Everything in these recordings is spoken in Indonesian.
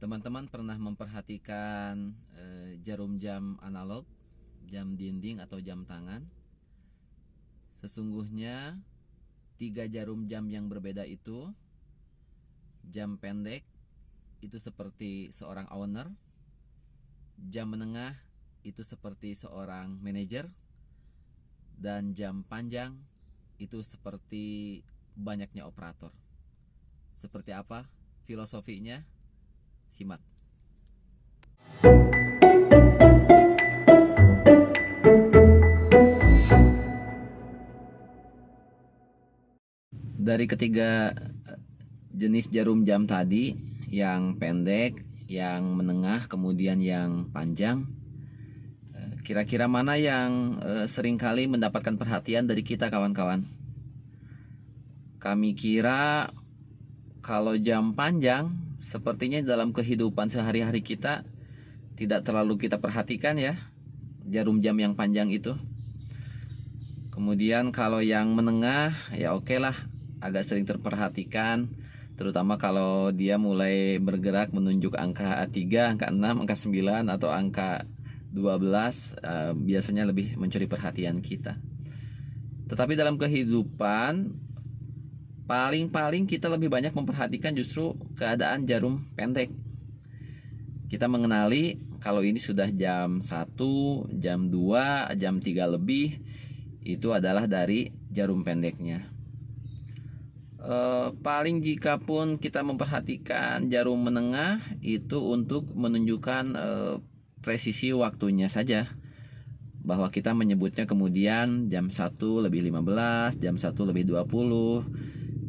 Teman-teman pernah memperhatikan jarum jam analog, jam dinding atau jam tangan? Sesungguhnya 3 jarum jam yang berbeda itu, jam pendek itu seperti seorang owner, jam menengah itu seperti seorang manajer, dan jam panjang itu seperti banyaknya operator. Seperti apa filosofinya? Simak. Dari ketiga jenis jarum jam tadi, yang pendek, yang menengah, kemudian yang panjang, kira-kira mana yang seringkali mendapatkan perhatian dari kita, kawan-kawan? Kami kira kalau jam panjang sepertinya dalam kehidupan sehari-hari kita tidak terlalu kita perhatikan ya, jarum jam yang panjang itu. Kemudian kalau yang menengah ya oke lah, agak sering terperhatikan, terutama kalau dia mulai bergerak menunjuk angka 3, angka 6, angka 9 atau angka 12, biasanya lebih mencuri perhatian kita. Tetapi dalam kehidupan paling kita lebih banyak memperhatikan justru keadaan jarum pendek. Kita mengenali kalau ini sudah jam 1, jam 2, jam 3 lebih, itu adalah dari jarum pendeknya. Paling jika pun kita memperhatikan jarum menengah itu untuk menunjukkan presisi waktunya saja, bahwa kita menyebutnya kemudian jam 1 lebih 15, jam 1 lebih 20,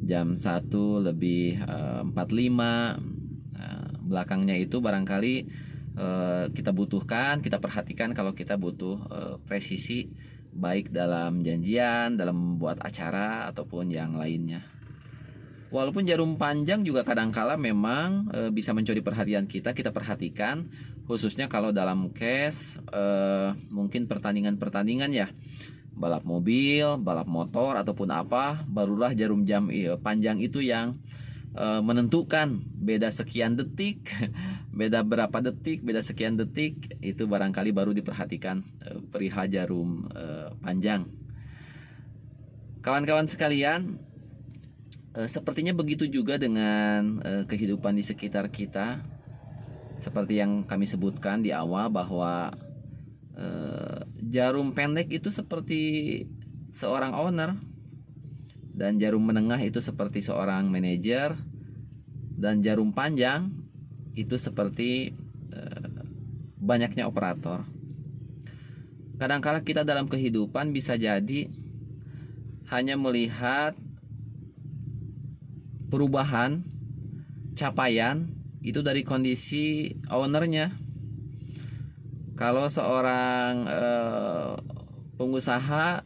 jam 1 lebih 45. Belakangnya itu barangkali kita butuhkan, kita perhatikan kalau kita butuh presisi, baik dalam janjian, dalam membuat acara ataupun yang lainnya. Walaupun jarum panjang juga kadangkala memang bisa mencuri perhatian kita perhatikan, khususnya kalau dalam case mungkin pertandingan ya, balap mobil, balap motor ataupun apa, barulah jarum jam panjang itu yang menentukan beda sekian detik, beda berapa detik, beda sekian detik, itu barangkali baru diperhatikan perihal jarum panjang. Kawan-kawan sekalian, sepertinya begitu juga dengan kehidupan di sekitar kita. Seperti yang kami sebutkan di awal bahwa jarum pendek itu seperti seorang owner, dan jarum menengah itu seperti seorang manajer, dan jarum panjang itu seperti banyaknya operator. Kadangkala kita dalam kehidupan bisa jadi hanya melihat perubahan capaian itu dari kondisi ownernya. Kalau seorang pengusaha,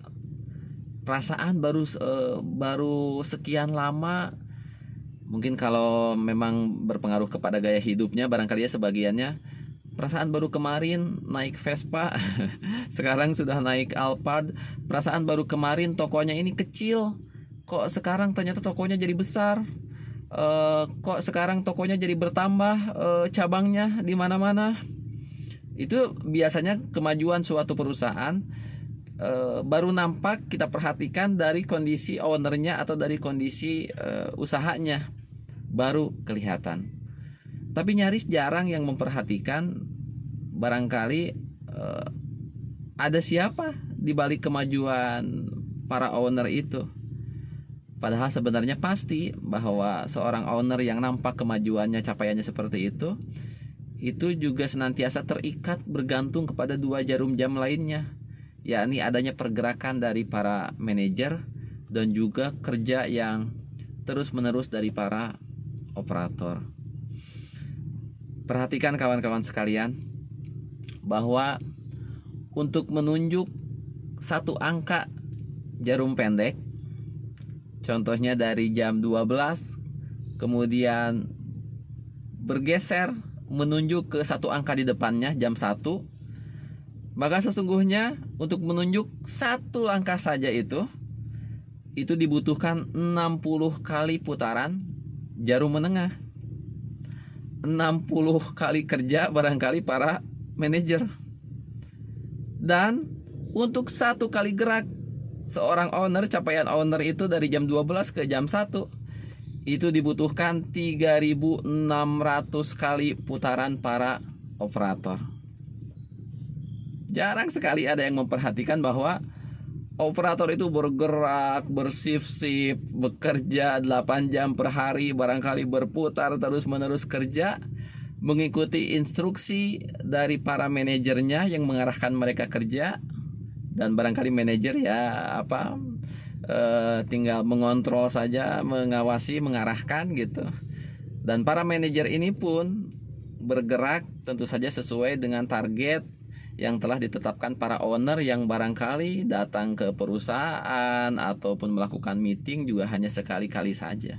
perasaan baru sekian lama, mungkin kalau memang berpengaruh kepada gaya hidupnya, barangkali ya sebagiannya, perasaan baru kemarin naik Vespa, sekarang sudah naik Alphard. Perasaan baru kemarin tokonya ini kecil, kok sekarang ternyata tokonya jadi besar. Kok sekarang tokonya jadi bertambah cabangnya di mana-mana. Itu biasanya kemajuan suatu perusahaan baru nampak kita perhatikan dari kondisi ownernya atau dari kondisi usahanya, baru kelihatan. Tapi nyaris jarang yang memperhatikan barangkali ada siapa di balik kemajuan para owner itu. Padahal sebenarnya pasti bahwa seorang owner yang nampak kemajuannya, capaiannya seperti itu juga senantiasa terikat, bergantung kepada 2 jarum jam lainnya, yakni adanya pergerakan dari para manajer dan juga kerja yang terus-menerus dari para operator. Perhatikan kawan-kawan sekalian, bahwa untuk menunjuk satu angka jarum pendek, contohnya dari jam 12 kemudian bergeser menunjuk ke satu angka di depannya, jam 1, maka sesungguhnya untuk menunjuk satu langkah saja itu dibutuhkan 60 kali putaran jarum menengah. 60 kali kerja barangkali para manajer. Dan untuk satu kali gerak seorang owner, capaian owner itu dari jam 12 ke jam 1 itu dibutuhkan 3.600 kali putaran para operator. Jarang sekali ada yang memperhatikan bahwa operator itu bergerak, bersif-sif, bekerja 8 jam per hari, barangkali berputar terus-menerus kerja, mengikuti instruksi dari para manajernya yang mengarahkan mereka kerja, dan barangkali manajer tinggal mengontrol saja, mengawasi, mengarahkan gitu. Dan para manajer ini pun bergerak tentu saja sesuai dengan target yang telah ditetapkan para owner yang barangkali datang ke perusahaan ataupun melakukan meeting juga hanya sekali-kali saja.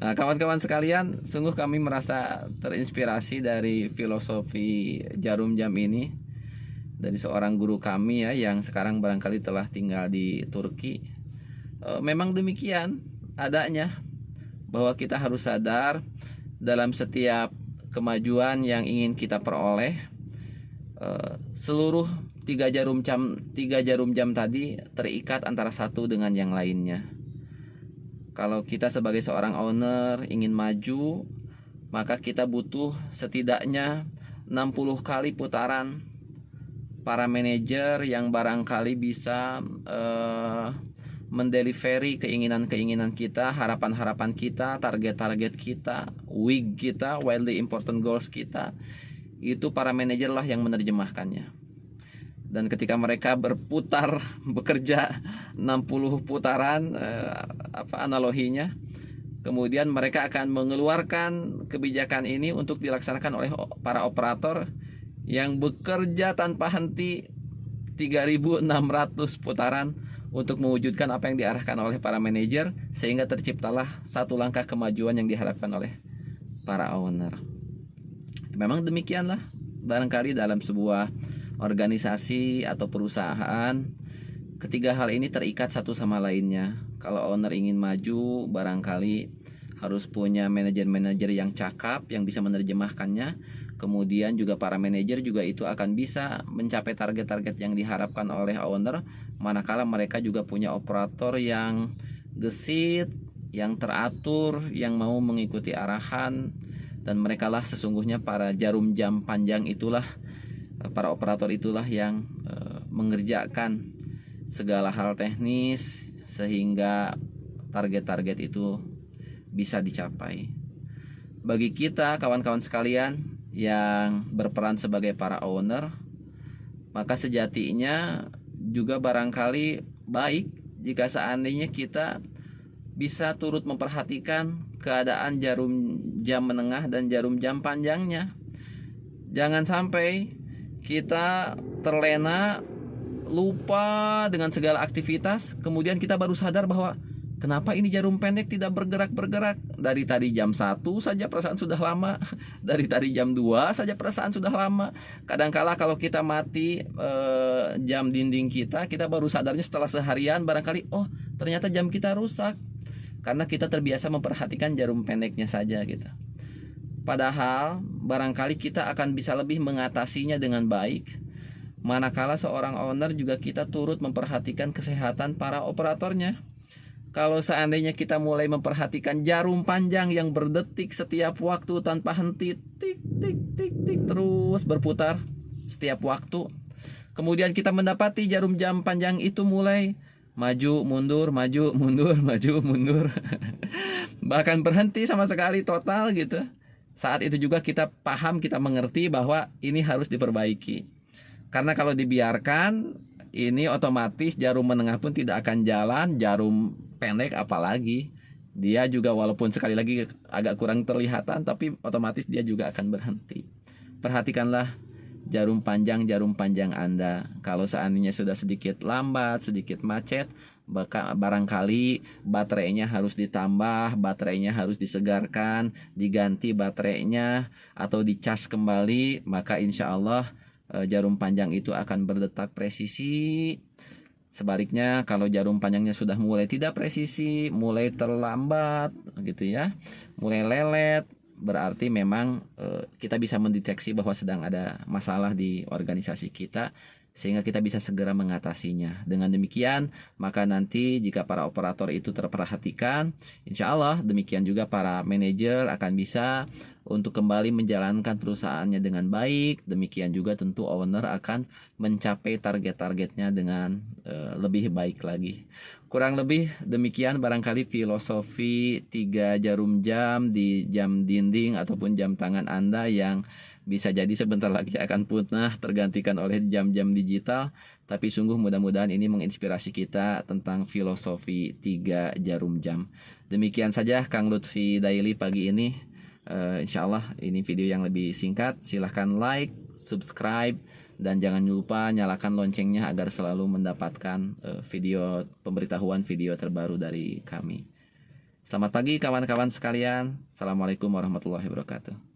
Nah, kawan-kawan sekalian, sungguh kami merasa terinspirasi dari filosofi jarum jam ini dari seorang guru kami ya, yang sekarang barangkali telah tinggal di Turki. Memang demikian adanya, bahwa kita harus sadar dalam setiap kemajuan yang ingin kita peroleh, seluruh tiga jarum jam tadi terikat antara satu dengan yang lainnya. Kalau kita sebagai seorang owner ingin maju, maka kita butuh setidaknya 60 kali putaran para manajer yang barangkali bisa mendelivery keinginan-keinginan kita, harapan-harapan kita, target-target kita, WIG kita, wildly important goals kita. Itu para manajer lah yang menerjemahkannya. Dan ketika mereka berputar, bekerja 60 putaran, analoginya, kemudian mereka akan mengeluarkan kebijakan ini untuk dilaksanakan oleh para operator yang bekerja tanpa henti 3.600 putaran untuk mewujudkan apa yang diarahkan oleh para manajer, sehingga terciptalah satu langkah kemajuan yang diharapkan oleh para owner. Memang demikianlah barangkali dalam sebuah organisasi atau perusahaan, ketiga hal ini terikat satu sama lainnya. Kalau owner ingin maju, barangkali harus punya manajer-manajer yang cakap, yang bisa menerjemahkannya. Kemudian juga para manajer juga itu akan bisa mencapai target-target yang diharapkan oleh owner, manakala mereka juga punya operator yang gesit, yang teratur, yang mau mengikuti arahan. Dan mereka lah sesungguhnya para jarum jam panjang itulah, para operator itulah yang mengerjakan segala hal teknis sehingga target-target itu bisa dicapai. Bagi kita kawan-kawan sekalian yang berperan sebagai para owner, maka sejatinya juga barangkali baik jika seandainya kita bisa turut memperhatikan keadaan jarum jam menengah dan jarum jam panjangnya. Jangan sampai kita terlena, lupa dengan segala aktivitas, kemudian kita baru sadar bahwa kenapa ini jarum pendek tidak bergerak-bergerak. Dari tadi jam 1 saja perasaan sudah lama, dari tadi jam 2 saja perasaan sudah lama. Kadangkala kalau kita mati jam dinding kita baru sadarnya setelah seharian, barangkali oh ternyata jam kita rusak, karena kita terbiasa memperhatikan jarum pendeknya saja gitu. Padahal barangkali kita akan bisa lebih mengatasinya dengan baik manakala seorang owner juga kita turut memperhatikan kesehatan para operatornya. Kalau seandainya kita mulai memperhatikan jarum panjang yang berdetik setiap waktu tanpa henti, tik tik tik tik terus berputar setiap waktu, kemudian kita mendapati jarum jam panjang itu mulai maju mundur, maju mundur, maju mundur bahkan berhenti sama sekali total gitu. Saat itu juga kita paham, kita mengerti bahwa ini harus diperbaiki. Karena kalau dibiarkan, ini otomatis jarum menengah pun tidak akan jalan, jarum pendek apalagi. Dia juga walaupun sekali lagi agak kurang terlihatan, tapi otomatis dia juga akan berhenti. Perhatikanlah jarum panjang Anda. Kalau seandainya sudah sedikit lambat, sedikit macet, barangkali baterainya harus ditambah, baterainya harus disegarkan, diganti baterainya atau dicas kembali, maka insya Allah jarum panjang itu akan berdetak presisi. Sebaliknya kalau jarum panjangnya sudah mulai tidak presisi, mulai terlambat gitu ya, mulai lelet, berarti memang kita bisa mendeteksi bahwa sedang ada masalah di organisasi kita, sehingga kita bisa segera mengatasinya. Dengan demikian, maka nanti jika para operator itu terperhatikan, insya Allah demikian juga para manajer akan bisa untuk kembali menjalankan perusahaannya dengan baik. Demikian juga tentu owner akan mencapai target-targetnya dengan lebih baik lagi. Kurang lebih demikian barangkali filosofi 3 jarum jam di jam dinding ataupun jam tangan Anda yang bisa jadi sebentar lagi akan punah tergantikan oleh jam-jam digital. Tapi sungguh mudah-mudahan ini menginspirasi kita tentang filosofi 3 jarum jam. Demikian saja Kang Lutfi Daily pagi ini. Insya Allah ini video yang lebih singkat. Silahkan like, subscribe, dan jangan lupa nyalakan loncengnya agar selalu mendapatkan pemberitahuan video terbaru dari kami. Selamat pagi kawan-kawan sekalian. Assalamualaikum warahmatullahi wabarakatuh.